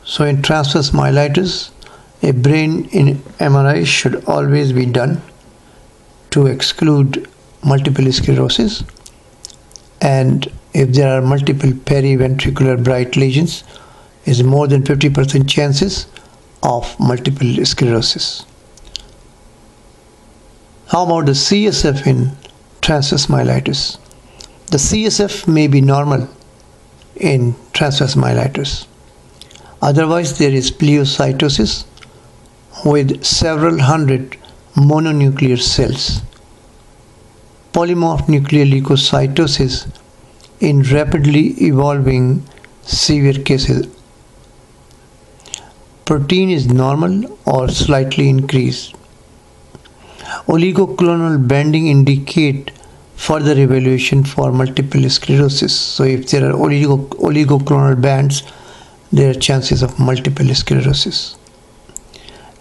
So in transverse myelitis, a brain MRI should always be done to exclude multiple sclerosis, and if there are multiple periventricular bright lesions, is more than 50% chances of multiple sclerosis. How about the CSF in transverse myelitis? The CSF may be normal in transverse myelitis. Otherwise, there is pleocytosis with several hundred mononuclear cells, polymorph nuclear leukocytosis in rapidly evolving severe cases. Protein is normal or slightly increased. Oligoclonal bending indicate further evaluation for multiple sclerosis. So if there are oligoclonal bands, there are chances of multiple sclerosis.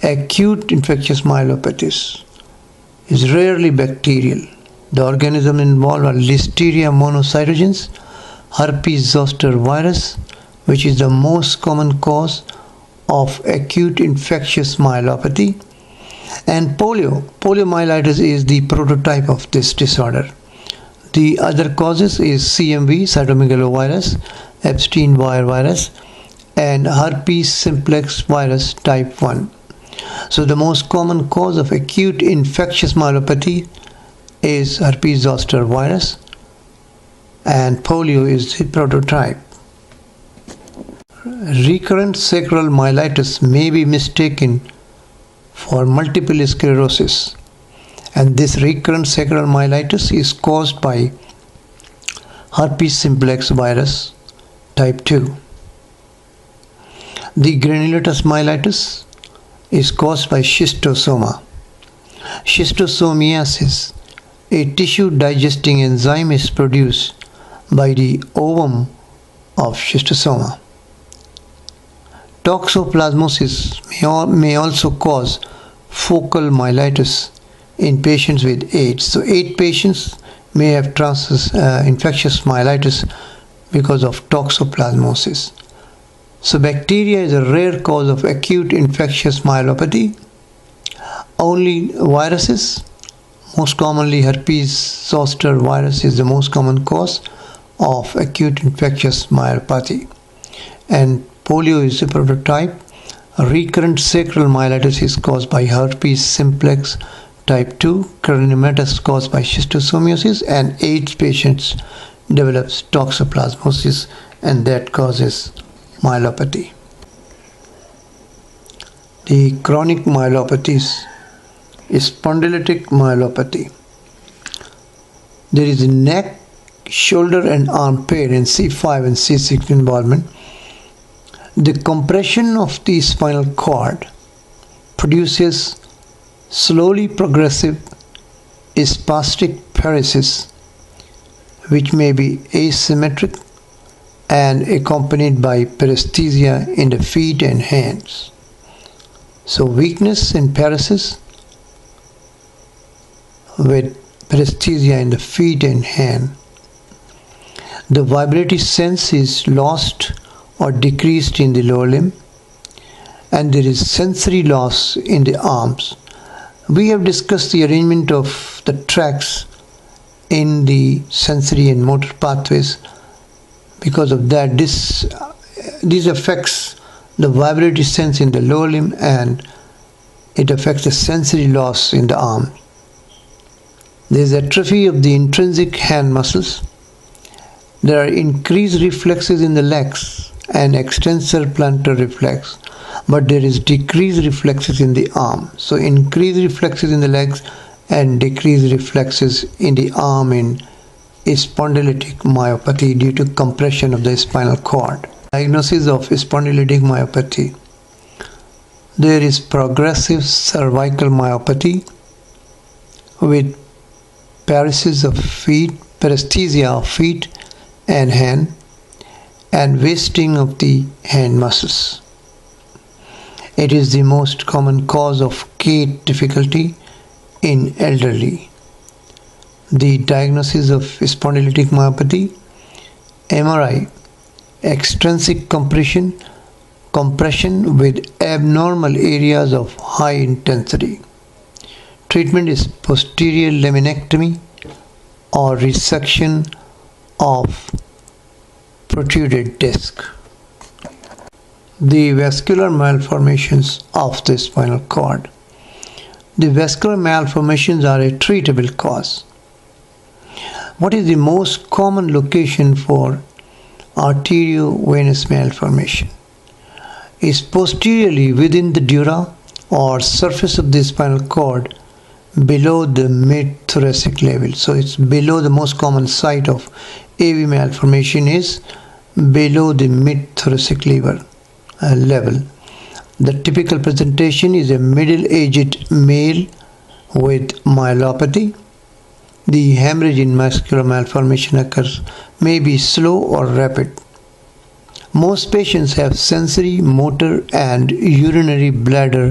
Acute infectious myelopathies is rarely bacterial. The organisms involved are Listeria monocytogenes, herpes zoster virus, which is the most common cause of acute infectious myelopathy, and polio. Poliomyelitis is the prototype of this disorder. The other causes is CMV, cytomegalovirus, Epstein-Barr virus, and herpes simplex virus type 1. So the most common cause of acute infectious myelopathy is herpes zoster virus, and polio is the prototype. Recurrent sacral myelitis may be mistaken for multiple sclerosis, and this recurrent sacral myelitis is caused by herpes simplex virus type 2. The granulomatosis myelitis is caused by schistosoma. Schistosomiasis, a tissue digesting enzyme, is produced by the ovum of schistosoma. Toxoplasmosis may also cause focal myelitis in patients with AIDS. So 8 patients may have infectious myelitis because of toxoplasmosis. So bacteria is a rare cause of acute infectious myelopathy. Only viruses, most commonly herpes zoster virus, is the most common cause of acute infectious myelopathy, and polio is the prototype. Recurrent sacral myelitis is caused by herpes simplex type 2, granulomatosis caused by schistosomiasis, and AIDS patients develops toxoplasmosis, and that causes myelopathy. The chronic myelopathies is spondylitic myelopathy. There is a neck, shoulder and arm pain in C5 and C6 involvement. The compression of the spinal cord produces slowly progressive spastic paresis, which may be asymmetric and accompanied by paresthesia in the feet and hands. So weakness and paresis with paresthesia in the feet and hand. The vibrative sense is lost or decreased in the lower limb, and there is sensory loss in the arms. We have discussed the arrangement of the tracts in the sensory and motor pathways. Because of that, this affects the vibrative sense in the lower limb, and it affects the sensory loss in the arm. There is atrophy of the intrinsic hand muscles. There are increased reflexes in the legs and extensor plantar reflex, but there is decreased reflexes in the arm. So increased reflexes in the legs and decreased reflexes in the arm in spondylitic myopathy due to compression of the spinal cord. Diagnosis of spondylitic myopathy. There is progressive cervical myopathy with paresis of feet, paresthesia of feet and hand, and wasting of the hand muscles. It is the most common cause of gait difficulty in elderly. The diagnosis of spondylitic myopathy: MRI, extrinsic compression compression with abnormal areas of high intensity. Treatment is posterior laminectomy or resection of protruded disc. The vascular malformations of the spinal cord. The vascular malformations are a treatable cause. What is the most common location for arteriovenous malformation? Is posteriorly within the dura or surface of the spinal cord below the mid-thoracic level. So it's below. The most common site of AV malformation is below the mid-thoracic level. The typical presentation is a middle-aged male with myelopathy. The hemorrhage in vascular malformation occurs may be slow or rapid. Most patients have sensory, motor, and urinary bladder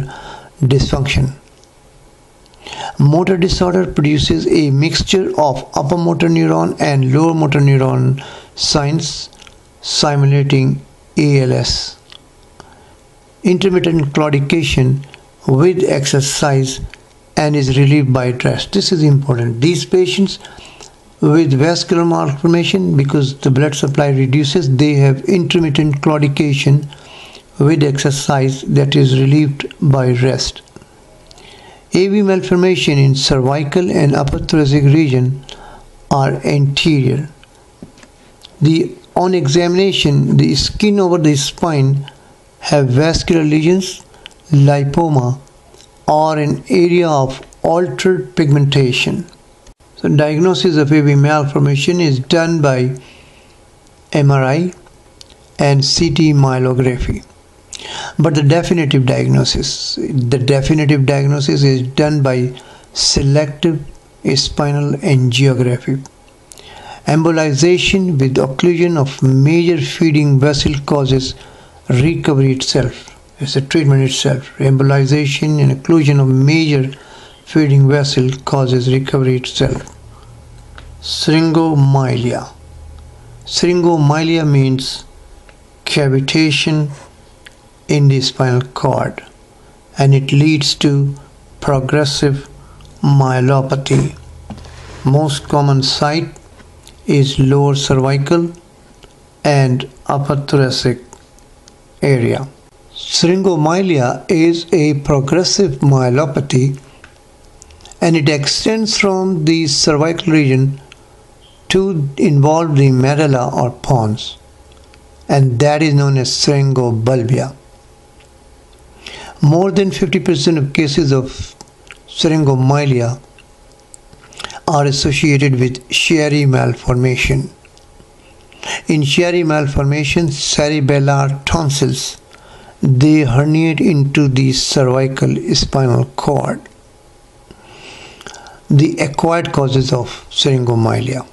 dysfunction. Motor disorder produces a mixture of upper motor neuron and lower motor neuron signs simulating ALS. Intermittent claudication with exercise and is relieved by rest. This is important. These patients with vascular malformation, because the blood supply reduces, they have intermittent claudication with exercise that is relieved by rest. AV malformation in cervical and upper thoracic region are anterior. On examination, the skin over the spine have vascular lesions, lipoma, or an area of altered pigmentation. So diagnosis of AV malformation is done by MRI and CT myelography. But the definitive diagnosis is done by selective spinal angiography. Embolization with occlusion of major feeding vessel causes recovery itself. It's a treatment itself. Embolization and occlusion of major feeding vessel causes recovery itself. Syringomyelia. Syringomyelia means cavitation in the spinal cord, and it leads to progressive myelopathy. Most common site is lower cervical and upper thoracic area. Syringomyelia is a progressive myelopathy, and it extends from the cervical region to involve the medulla or pons, and that is known as syringobulbia. More than 50% of cases of syringomyelia are associated with Chiari malformation. In Chiari malformation, cerebellar tonsils, they herniate into the cervical spinal cord. The acquired causes of syringomyelia.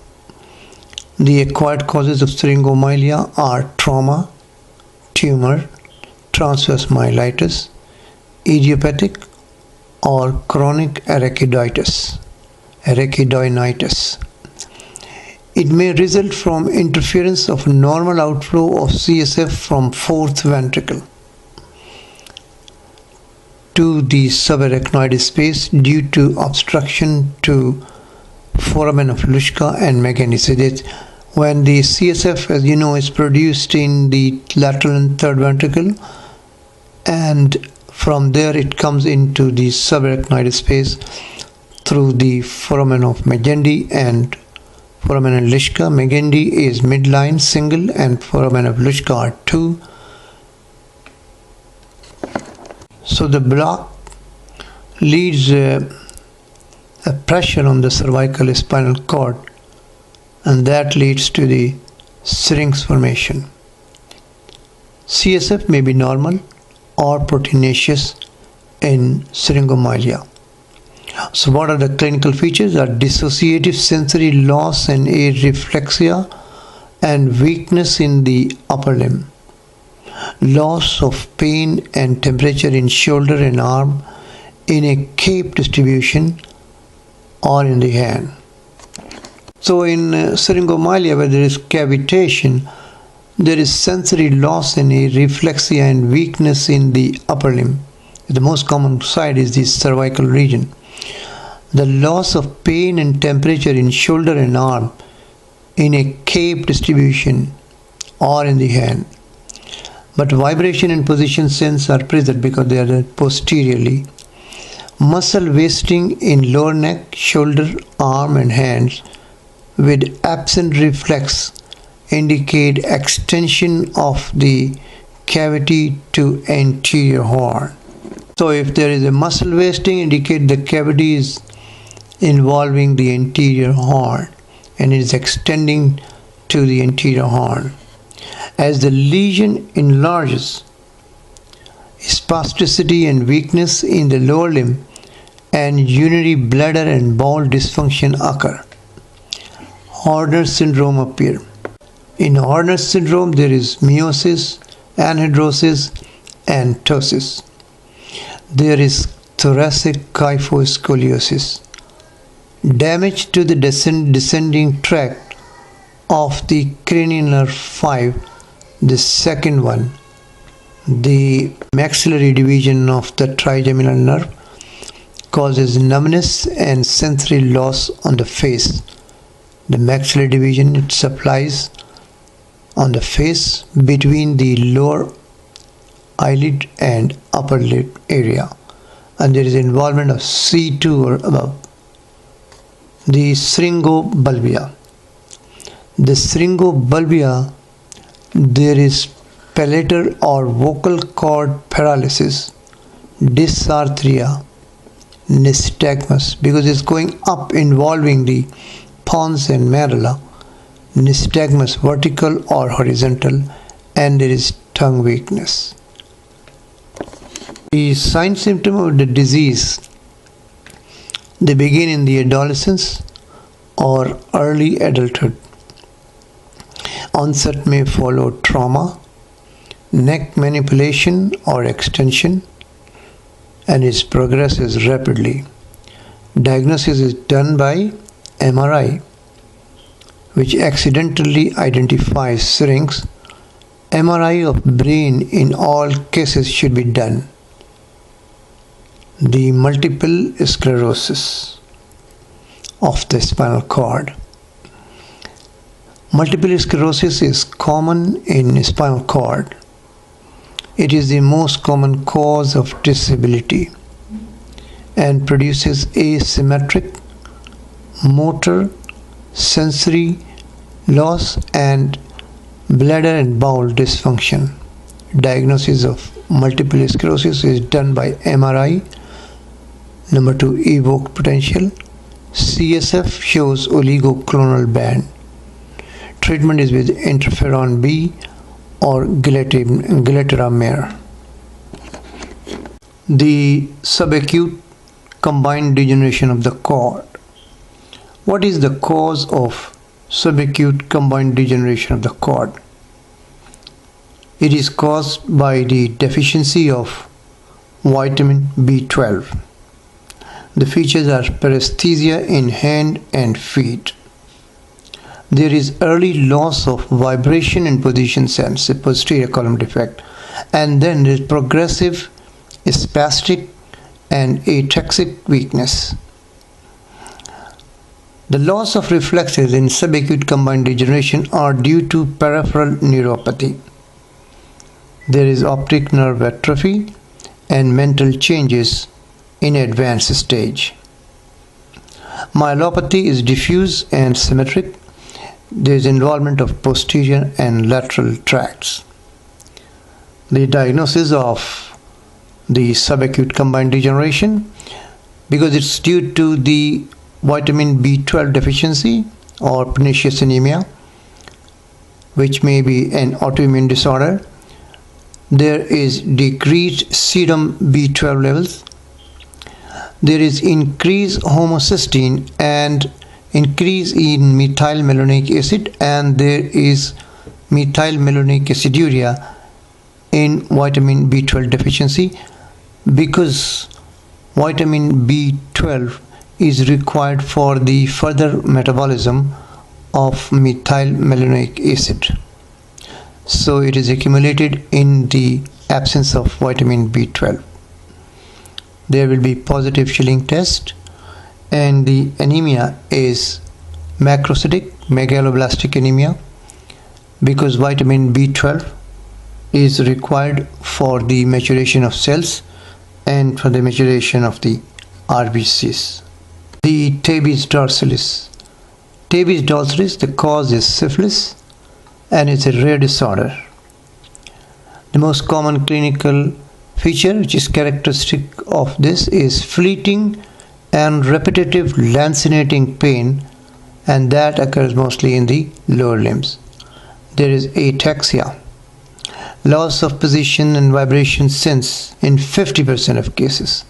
The acquired causes of syringomyelia are trauma, tumor, transverse myelitis, idiopathic or chronic arachidoinitis. It may result from interference of normal outflow of CSF from fourth ventricle to the subarachnoid space due to obstruction to foramen of Luschka and Megendie. So that when the CSF, as you know, is produced in the lateral and third ventricle, and from there it comes into the subarachnoid space through the foramen of Megendie and foramen of Luschka. Megendie is midline single and foramen of Luschka are 2. So the block leads a pressure on the cervical spinal cord, and that leads to the syrinx formation. CSF may be normal or proteinaceous in syringomyelia. So what are the clinical features? Are dissociative sensory loss and areflexia and weakness in the upper limb. Loss of pain and temperature in shoulder and arm in a cape distribution or in the hand. So in syringomyelia, where there is cavitation, There is sensory loss and reflexia and weakness in the upper limb. The most common side is the cervical region. The loss of pain and temperature in shoulder and arm in a cape distribution or in the hand. But vibration and position sense are present because they are posteriorly. Muscle wasting in lower neck, shoulder, arm and hands with absent reflex indicate extension of the cavity to anterior horn. So if there is a muscle wasting, indicate the cavity is involving the anterior horn and it is extending to the anterior horn. As the lesion enlarges, spasticity and weakness in the lower limb and urinary bladder and bowel dysfunction occur. Horner syndrome appear. In Horner syndrome, there is meiosis, anhidrosis, and ptosis. There is thoracic kyphoscoliosis. Damage to the descending tract of the cranial nerve 5, the second one, the maxillary division of the trigeminal nerve, causes numbness and sensory loss on the face. The maxillary division, it supplies on the face between the lower eyelid and upper lid area, and there is involvement of C2 or above. The syringomyelia. The syringomyelia, there is palatal or vocal cord paralysis, dysarthria, nystagmus, because it's going up involving the pons and medulla, nystagmus vertical or horizontal, and there is tongue weakness. The sign symptom of the disease, they begin in the adolescence or early adulthood. Onset may follow trauma, neck manipulation or extension, and it progresses rapidly. Diagnosis is done by MRI, which accidentally identifies syrinx. MRI of brain in all cases should be done. The multiple sclerosis of the spinal cord. Multiple sclerosis is common in spinal cord. It is the most common cause of disability and produces asymmetric, motor, sensory loss and bladder and bowel dysfunction. Diagnosis of multiple sclerosis is done by MRI. Number 2, evoked potential. CSF shows oligoclonal band. Treatment is with interferon B or glatiramer. The subacute combined degeneration of the cord. What is the cause of subacute combined degeneration of the cord? It is caused by the deficiency of vitamin B12. The features are paresthesia in hand and feet. There is early loss of vibration and position sense, a posterior column defect, and then there is progressive spastic and ataxic weakness. The loss of reflexes in subacute combined degeneration are due to peripheral neuropathy. There is optic nerve atrophy and mental changes in advanced stage. Myelopathy is diffuse and symmetric. There is involvement of posterior and lateral tracts. The diagnosis of the subacute combined degeneration, because it's due to the vitamin B12 deficiency or pernicious anemia, which may be an autoimmune disorder. There is decreased serum B12 levels. There is increased homocysteine and increase in methylmalonic acid, and there is methylmalonic aciduria in vitamin B12 deficiency, because vitamin B12 is required for the further metabolism of methylmalonic acid. so it is accumulated in the absence of vitamin B12. There will be positive chilling test, and the anemia is macrocytic megaloblastic anemia, because vitamin B12 is required for the maturation of cells and for the maturation of the RBCs. The tabes dorsalis. Tabes dorsalis, the cause is syphilis, and it's a rare disorder. The most common clinical feature which is characteristic of this is fleeting and repetitive lancinating pain, and that occurs mostly in the lower limbs. There is ataxia, loss of position and vibration sense in 50% of cases.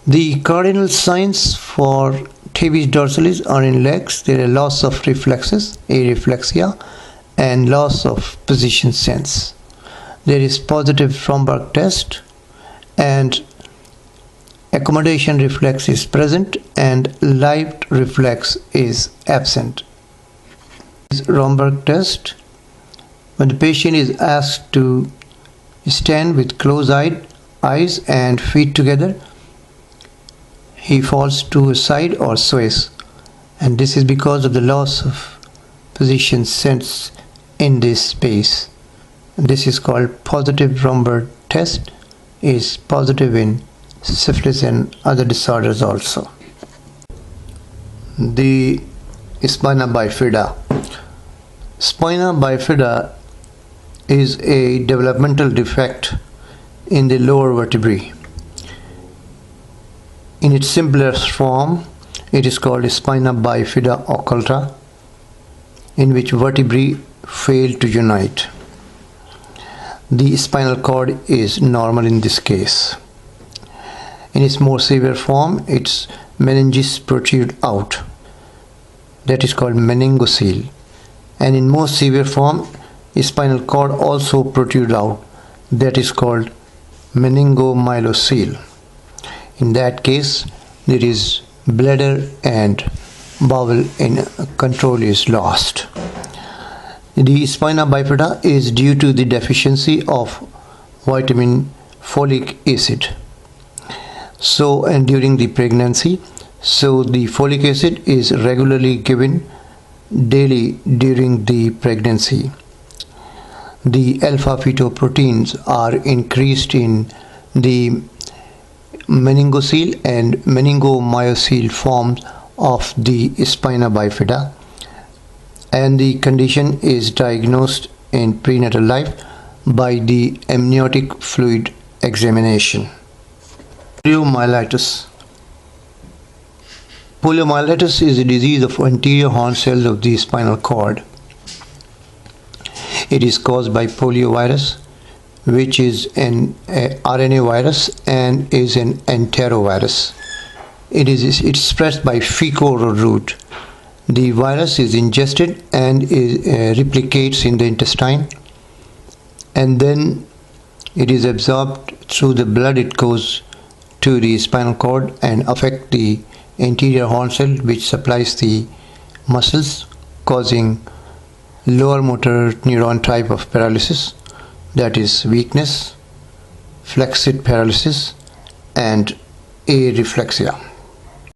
The cardinal signs for tabes dorsalis are in legs. There is loss of reflexes, areflexia, and loss of position sense. There is positive Romberg test, and accommodation reflex is present and light reflex is absent. Romberg test, when the patient is asked to stand with closed eyes and feet together, he falls to a side or sways, and this is because of the loss of position sense in this space. This is called positive Romberg test, is positive in syphilis and other disorders also. The spina bifida. Spina bifida is a developmental defect in the lower vertebrae. In its simplest form, it is called spina bifida occulta, in which vertebrae fail to unite. The spinal cord is normal in this case. In its more severe form, its meninges protrude out. That is called meningocele. And in most severe form, spinal cord also protrude out. That is called meningomyelocele. In that case, there is bladder and bowel in control is lost. The spina bifida is due to the deficiency of vitamin folic acid. And during the pregnancy, the folic acid is regularly given daily during the pregnancy. The alpha fetoproteins are increased in the meningocele and meningomyocele forms of the spina bifida, and the condition is diagnosed in prenatal life by the amniotic fluid examination. Poliomyelitis. Poliomyelitis is a disease of anterior horn cells of the spinal cord. It is caused by poliovirus, which is an RNA virus and is an enterovirus. It spreads by fecal route. The virus is ingested and replicates in the intestine, and then it is absorbed through the blood. It goes to the spinal cord and affect the anterior horn cell, which supplies the muscles, causing lower motor neuron type of paralysis, that is weakness, flaccid paralysis, and areflexia.